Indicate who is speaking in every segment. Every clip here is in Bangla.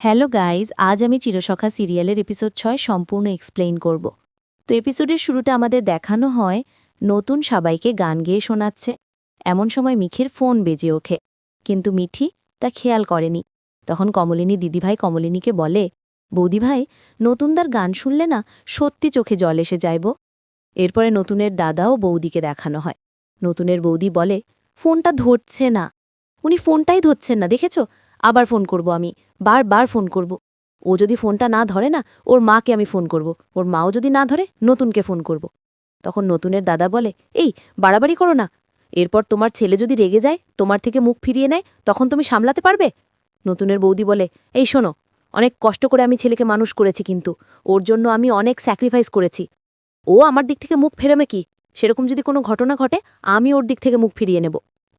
Speaker 1: হ্যালো গাইজ, আজ আমি চিরসখা সিরিয়ালের এপিসোড ৬ সম্পূর্ণ এক্সপ্লেইন করব। তো এপিসোডের শুরুতে আমাদের দেখানো হয় নতুন সবাইকে গান গেয়ে শোনাচ্ছে। এমন সময় মিঠির ফোন বেজে ওঠে, কিন্তু মিঠি তা খেয়াল করেনি। তখন কমলিনী দিদিভাই কমলিনীকে বলে, বৌদিভাই, নতুনদার গান শুনলে না সত্যি চোখে জল এসে যাইব। এরপরে নতুনের দাদাও বৌদিকে দেখানো হয়। নতুনের বৌদি বলে, ফোনটা ধরছে না, উনি ফোনটাই ধরছেন না, দেখেছ? আবার ফোন করব, আমি বারবার ফোন করব। ও যদি ফোনটা না ধরে না, ওর মাকে আমি ফোন করব, ওর মাও যদি না ধরে নতুনকে ফোন করব। তখন নতুনের দাদা বলে, এই বাড়াবাড়ি করো না, এরপর তোমার ছেলে যদি রেগে যায়, তোমার থেকে মুখ ফিরিয়ে নেয়, তখন তুমি সামলাতে পারবে? নতুনের বৌদি বলে, এই শোনো, অনেক কষ্ট করে আমি ছেলেকে মানুষ করেছি, কিন্তু ওর জন্য আমি অনেক স্যাক্রিফাইস করেছি। ও আমার দিক থেকে মুখ ফেরাবে কি? সেরকম যদি কোনো ঘটনা ঘটে, আমি ওর দিক থেকে মুখ ফিরিয়ে নেব।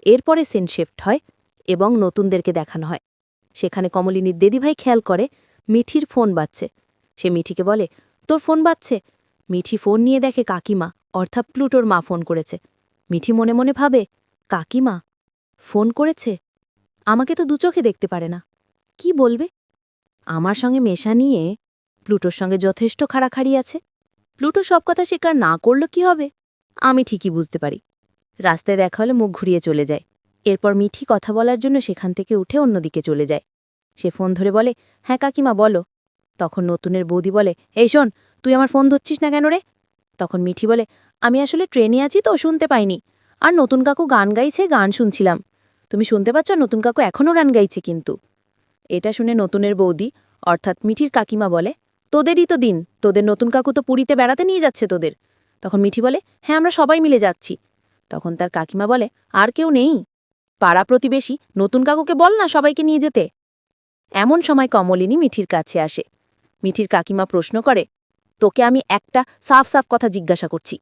Speaker 1: এরপরে সেন শিফট হয় এবং নতুনদেরকে দেখানো হয়। সেখানে কমলিনীর দিদিভাই খেয়াল করে মিঠির ফোন বাজছে। সে মিঠিকে বলে, তোর ফোন বাজছে? মিঠি ফোন নিয়ে দেখে কাকিমা, অর্থাৎ প্লুটোর মা ফোন করেছে। মিঠি মনে মনে ভাবে, কাকিমা ফোন করেছে, আমাকে তো দুচোখে দেখতে পারে না, কি বলবে? আমার সঙ্গে মেশা নিয়ে প্লুটোর সঙ্গে যথেষ্ট খাড়াখাড়ি আছে। প্লুটো সব কথা স্বীকার না করল কি হবে? আমি ঠিকই বুঝতে পারি। রাস্তায় দেখা হলে মুখ ঘুরিয়ে চলে যায়। এরপর মিঠি কথা বলার জন্য সেখান থেকে উঠে অন্যদিকে চলে যায়। সে ফোন ধরে বলে, হ্যাঁ কাকিমা বলো। তখন নতুনের বৌদি বলে, এই শোন, তুই আমার ফোন ধরছিস না কেন রে? তখন মিঠি বলে, আমি আসলে ট্রেনে আছি তো শুনতে পাইনি। আর নতুন কাকু গান গাইছে, গান শুনছিলাম। তুমি শুনতে পাচ্ছ? নতুন কাকু এখনও গান গাইছে কিন্তু। এটা শুনে নতুনের বৌদি অর্থাৎ মিঠির কাকিমা বলে, তোদেরই তো দিন, তোদের নতুন কাকু তো পুরীতে বেড়াতে নিয়ে যাচ্ছে তোদের। তখন মিঠি বলে, হ্যাঁ আমরা সবাই মিলে যাচ্ছি। তখন তার কাকিমা বলে, আর কেউ নেই? পাড়া প্রতিবেশী নতুন কাকুকে বল না সবাইকে নিয়ে যেতে। এমন সময় কমলিনী মিঠির কাছে আসে। মিঠির কাকিমা প্রশ্ন করে, তোকে আমি একটা সাফ সাফ কথা জিজ্ঞাসা করছি,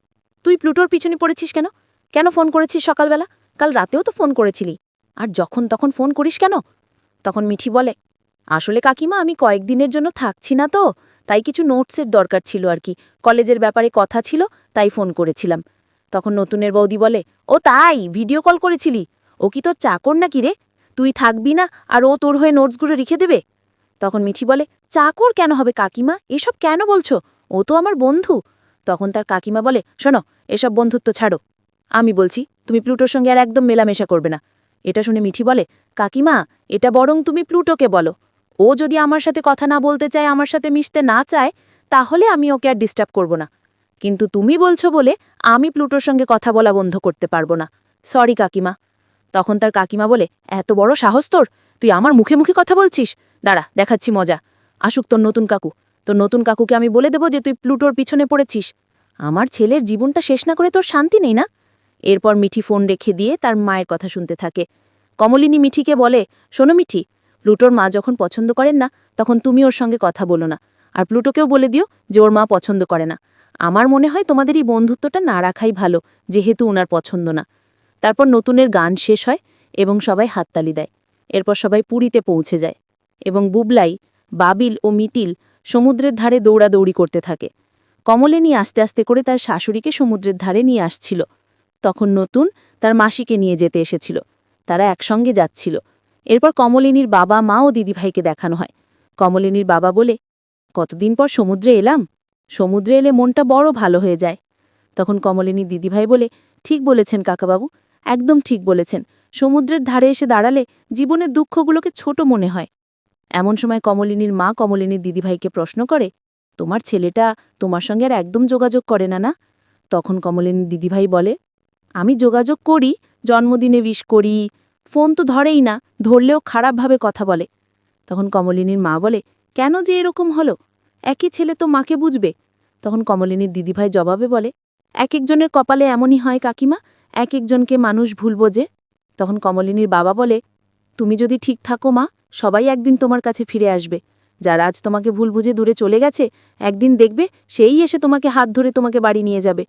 Speaker 1: তুই প্লুটোর পিছনে পড়েছিস কেন? কেন ফোন করেছিস সকালবেলা? কাল রাতেও তো ফোন করেছিলি, আর যখন তখন ফোন করিস কেন? তখন মিঠি বলে, আসলে কাকিমা আমি কয়েকদিনের জন্য থাকছি না তো, তাই কিছু নোটসের দরকার ছিল আর কি, কলেজের ব্যাপারে কথা ছিল, তাই ফোন করেছিলাম। তখন নতুনের বৌদি বলে, ও তাই, ভিডিও কল করেছিলি? ও কি তোর চাকর নাকি রে? তুই থাকবি না আর ও তোর হয়ে নোটসগুলো রেখে দেবে? তখন মিঠি বলে, চাকর কেন হবে কাকিমা, এসব কেন বলছো? ও তো আমার বন্ধু। তখন তার কাকিমা বলে, শোনো, এসব বন্ধুত্ব ছাড়ো, আমি বলছি তুমি প্লুটোর সঙ্গে আর একদম মেলামেশা করবে না। এটা শুনে মিঠি বলে, কাকিমা এটা বরং তুমি প্লুটোকে বলো, ও যদি আমার সাথে কথা না বলতে চায়, আমার সাথে মিশতে না চায়, তাহলে আমি ওকে আর ডিস্টার্ব করব না। কিন্তু তুমি বলছো বলে আমি প্লুটোর সঙ্গে কথা বলা বন্ধ করতে পারবো না। সরি কাকিমা। তখন তার কাকিমা বলে, এত বড় সাহস তোর, তুই আমার মুখে মুখে কথা বলছিস? দাঁড়া, দেখাচ্ছি মজা। আসুক তোর নতুন কাকু, তোর নতুন কাকুকে আমি বলে দেব যে তুই প্লুটোর পিছনে পড়েছিস। আমার ছেলের জীবনটা শেষ না করে তোর শান্তি নেই না? এরপর মিঠি ফোন রেখে দিয়ে তার মায়ের কথা শুনতে থাকে। কমলিনী মিঠিকে বলে, শোনো মিঠি, প্লুটোর মা যখন পছন্দ করেন না, তখন তুমি ওর সঙ্গে কথা বলো না, আর প্লুটোকেও বলে দিও যে ওর মা পছন্দ করে না। আমার মনে হয় তোমাদের এই বন্ধুত্বটা না রাখাই ভালো, যেহেতু ওনার পছন্দ না। তারপর নতুনের গান শেষ হয় এবং সবাই হাততালি দেয়। এরপর সবাই পুরীতে পৌঁছে যায় এবং বুবলাই, বাবিল ও মিটিল সমুদ্রের ধারে দৌড়াদৌড়ি করতে থাকে। কমলিনী আস্তে আস্তে করে তার শাশুড়িকে সমুদ্রের ধারে নিয়ে আসছিল। তখন নতুন তার মাসিকে নিয়ে যেতে এসেছিল। তারা একসঙ্গে যাচ্ছিল। এরপর কমলিনীর বাবা, মা ও দিদিভাইকে দেখানো হয়। কমলিনীর বাবা বলে, কতদিন পর সমুদ্রে এলাম, সমুদ্রে এলে মনটা বড় ভালো হয়ে যায়। তখন কমলিনীর দিদিভাই বলে, ঠিক বলেছেন কাকাবাবু, একদম ঠিক বলেছেন, সমুদ্রের ধারে এসে দাঁড়ালে জীবনের দুঃখগুলোকে ছোট মনে হয়। এমন সময় কমলিনীর মা কমলিনীর দিদিভাইকে প্রশ্ন করে, তোমার ছেলেটা তোমার সঙ্গে আর একদম যোগাযোগ করে না না? তখন কমলিনীর দিদিভাই বলে, আমি যোগাযোগ করি, জন্মদিনে উইশ করি, ফোন তো ধরেই না, ধরলেও খারাপভাবে কথা বলে। তখন কমলিনীর মা বলে, কেন যে এরকম হলো? একই ছেলে তো মাকে বুঝবে। তখন কমলিনীর দিদিভাই জবাবে বলে, এক একজনের কপালে এমনই হয় কাকিমা, এক একজনকে মানুষ ভুল বোঝে। তখন কমলিনীর বাবা বলে, তুমি যদি ঠিক থাকো মা, সবাই একদিন তোমার কাছে ফিরে আসবে। যারা আজ তোমাকে ভুল বুঝে দূরে চলে গেছে, একদিন দেখবে সেই এসে তোমাকে হাত ধরে তোমাকে বাড়ি নিয়ে যাবে।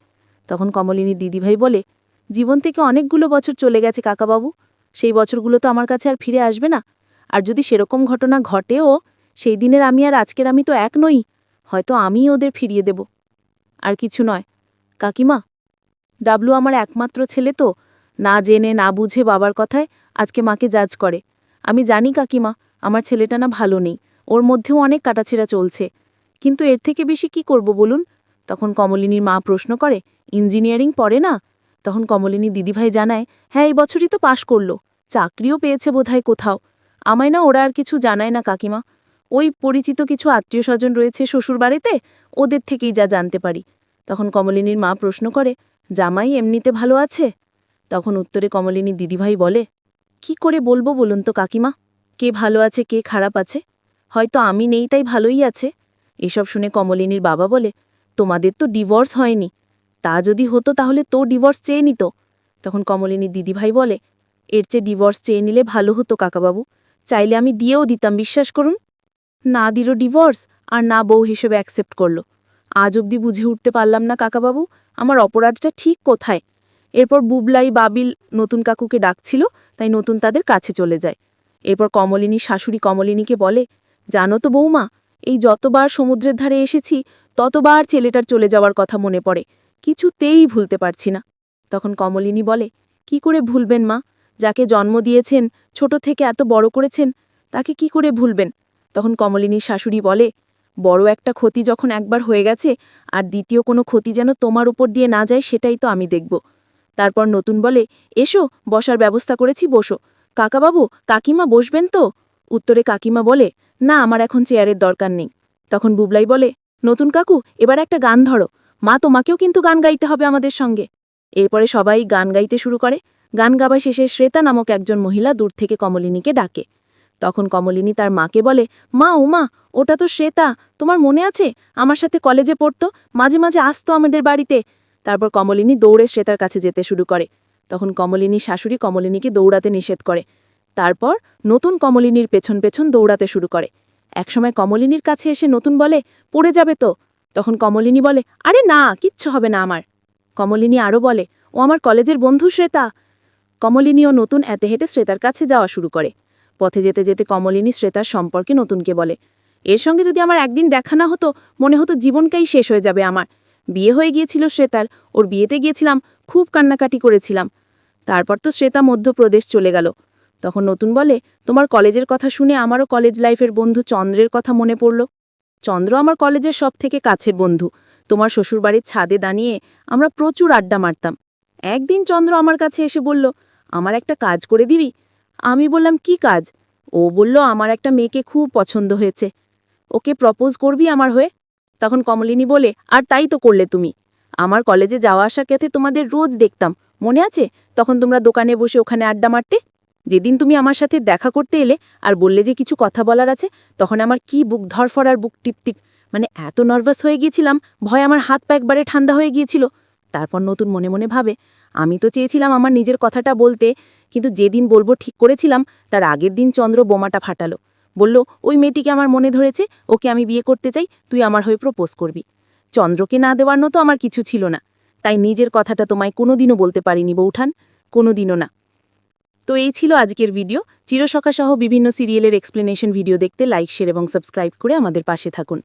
Speaker 1: তখন কমলিনীর দিদিভাই বলে, জীবন থেকে অনেকগুলো বছর চলে গেছে কাকাবাবু, সেই বছরগুলো তো আমার কাছে আর ফিরে আসবে না। আর যদি সেরকম ঘটনা ঘটেও, সেই দিনের আমি আর আজকের আমি তো এক নই, হয়তো আমিই ওদের ফিরিয়ে দেব। আর কিছু নয় কাকিমা, ডাবলু আমার একমাত্র ছেলে তো, না জেনে না বুঝে বাবার কথায় আজকে মাকে জাজ করে। আমি জানি কাকিমা, আমার ছেলেটা না ভালো নেই,
Speaker 2: ওর মধ্যেও অনেক কাটাছেঁড়া চলছে, কিন্তু এর থেকে বেশি কি করব বলুন? তখন কমলিনীর মা প্রশ্ন করে, ইঞ্জিনিয়ারিং পড়ে না? তখন কমলিনী দিদিভাই জানায়, হ্যাঁ এই বছরই তো পাশ করলো, চাকরিও পেয়েছে বোধহয় কোথাও। আমায় না ওরা আর কিছু জানায় না কাকিমা, ওই পরিচিত কিছু আত্মীয় স্বজন রয়েছে শ্বশুরবাড়িতে, ওদের থেকেই যা জানতে পারি। তখন কমলিনীর মা প্রশ্ন করে, জামাই এমনিতে ভালো আছে? তখন উত্তরে কমলিনী দিদিভাই বলে, কি করে বলবো বলুন তো কাকিমা, কে ভালো আছে কে খারাপ আছে? হয়তো আমি নেই তাই ভালোই আছে। এসব শুনে কমলিনীর বাবা বলে, তোমাদের তো ডিভোর্স হয়নি, তা যদি হতো তাহলে তো ডিভোর্স চেয়ে নিত। তখন কমলিনীর দিদিভাই বলে, এর চেয়ে ডিভোর্স চেয়ে নিলে ভালো হতো কাকাবাবু, চাইলে আমি দিয়েও দিতাম, বিশ্বাস করুন। না দিল ডিভোর্স, আর না বউ হিসেবে অ্যাকসেপ্ট করলো। আজ অবধি বুঝে উঠতে পারলাম না কাকাবাবু, আমার অপরাধটা ঠিক কোথায়। এরপর বুবলাই বাবিল নতুন কাকুকে ডাকছিল, তাই নতুন তাদের কাছে চলে যায়। এরপর কমলিনীর শাশুড়ি কমলিনীকে বলে, জানো তো বৌমা, এই যতবার সমুদ্রের ধারে এসেছি ততবার ছেলেটার চলে যাওয়ার কথা মনে পড়ে, কিছুতেই ভুলতে পারছি না। তখন কমলিনী বলে, কি করে ভুলবেন মা, যাকে জন্ম দিয়েছেন, ছোট থেকে এত বড় করেছেন, তাকে কি করে ভুলবেন? তখন কমলিনীর শাশুড়ি বলে, বড় একটা ক্ষতি যখন একবার হয়ে গেছে, আর দ্বিতীয় কোনো ক্ষতি যেন তোমার উপর দিয়ে না যায় সেটাই তো আমি দেখব। তারপর নতুন বলে, এসো বসার ব্যবস্থা করেছি, বসো। কাকাবাবু কাকিমা বসবেন তো? উত্তরে কাকিমা বলে, না আমার এখন চেয়ারের দরকার নেই। তখন বুবলাই বলে, নতুন কাকু এবার একটা গান ধরো, মা তোমাকেও কিন্তু গান গাইতে হবে আমাদের সঙ্গে। এরপরে সবাই গান গাইতে শুরু করে। গান গাওয়া শেষে শ্বেতা নামক একজন মহিলা দূর থেকে কমলিনীকে ডাকে। তখন কমলিনী তার মাকে বলে, মা ও মা, ওটা তো শ্বেতা, তোমার মনে আছে? আমার সাথে কলেজে পড়তো, মাঝে মাঝে আসতো আমাদের বাড়িতে। তারপর কমলিনী দৌড়ে শ্বেতার কাছে যেতে শুরু করে। তখন কমলিনীর শাশুড়ি কমলিনীকে দৌড়াতে নিষেধ করে। তারপর নতুন কমলিনীর পেছন পেছন দৌড়াতে শুরু করে। একসময় কমলিনীর কাছে এসে নতুন বলে, পড়ে যাবে তো? তখন কমলিনী বলে, আরে না, কিচ্ছু হবে না আমার। কমলিনী আরও বলে, ও আমার কলেজের বন্ধু শ্বেতা। কমলিনী ও নতুন এতে হেঁটে শ্বেতার কাছে যাওয়া শুরু করে। পথে যেতে যেতে কমলিনী শ্বেতার সম্পর্কে নতুনকে বলে, এর সঙ্গে যদি আমার একদিন দেখা না হতো, মনে হতো জীবনটাই শেষ হয়ে যাবে আমার। বিয়ে হয়ে গিয়েছিল শ্বেতার, ওর বিয়েতে গিয়েছিলাম, খুব কান্নাকাটি করেছিলাম। তারপর তো শ্বেতা মধ্যপ্রদেশ চলে গেল। তখন নতুন বলে, তোমার কলেজের কথা শুনে আমারও কলেজ লাইফের বন্ধু চন্দ্রের কথা মনে পড়ল। চন্দ্র আমার কলেজের সব থেকে কাছের বন্ধু, তোমার শ্বশুরবাড়ির ছাদে দাঁড়িয়ে আমরা প্রচুর আড্ডা মারতাম। একদিন চন্দ্র আমার কাছে এসে বলল, আমার একটা কাজ করে দিবি? আমি বললাম, কি কাজ? ও বলল, আমার একটা মেয়েকে খুব পছন্দ হয়েছে, ওকে প্রপোজ করবি আমার হয়ে? তখন কমলিনী বলে, আর তাই তো করলে তুমি। আমার কলেজে যাওয়া আসার পথে তোমাদের রোজ দেখতাম, মনে আছে? তখন তোমরা দোকানে বসে ওখানে আড্ডা মারতে। যেদিন তুমি আমার সাথে দেখা করতে এলে আর বললে যে কিছু কথা বলার আছে, তখন আমার কি বুক ধরফর আর বুক টিপটিপ, মানে এত নার্ভাস হয়ে গিয়েছিলাম, ভয় আমার হাত পা একবারে ঠান্ডা হয়ে গিয়েছিল। তারপর নতুন মনে মনে ভাবে, আমি তো চেয়েছিলাম আমার নিজের কথাটা বলতে, কিন্তু যেদিন বলবো ঠিক করেছিলাম তার আগের দিন চন্দ্র বোমাটা ফাটালো। বলল, ওই মেয়েটিকে আমার মনে ধরেছে, ওকে আমি বিয়ে করতে চাই, তুই আমার হয়ে প্রপোজ করবি। চন্দ্রকে না দেওয়ার মতো আমার কিছু ছিল না, তাই নিজের কথাটা তোমায় কোনোদিনও বলতে পারিনি বৌঠান, কোনোদিনও না। তো এই ছিল আজকের ভিডিও। চিরসখা সহ বিভিন্ন সিরিয়ালের এক্সপ্লেনেশন ভিডিও দেখতে লাইক শেয়ার এবং সাবস্ক্রাইব করে আমাদের পাশে থাকুন।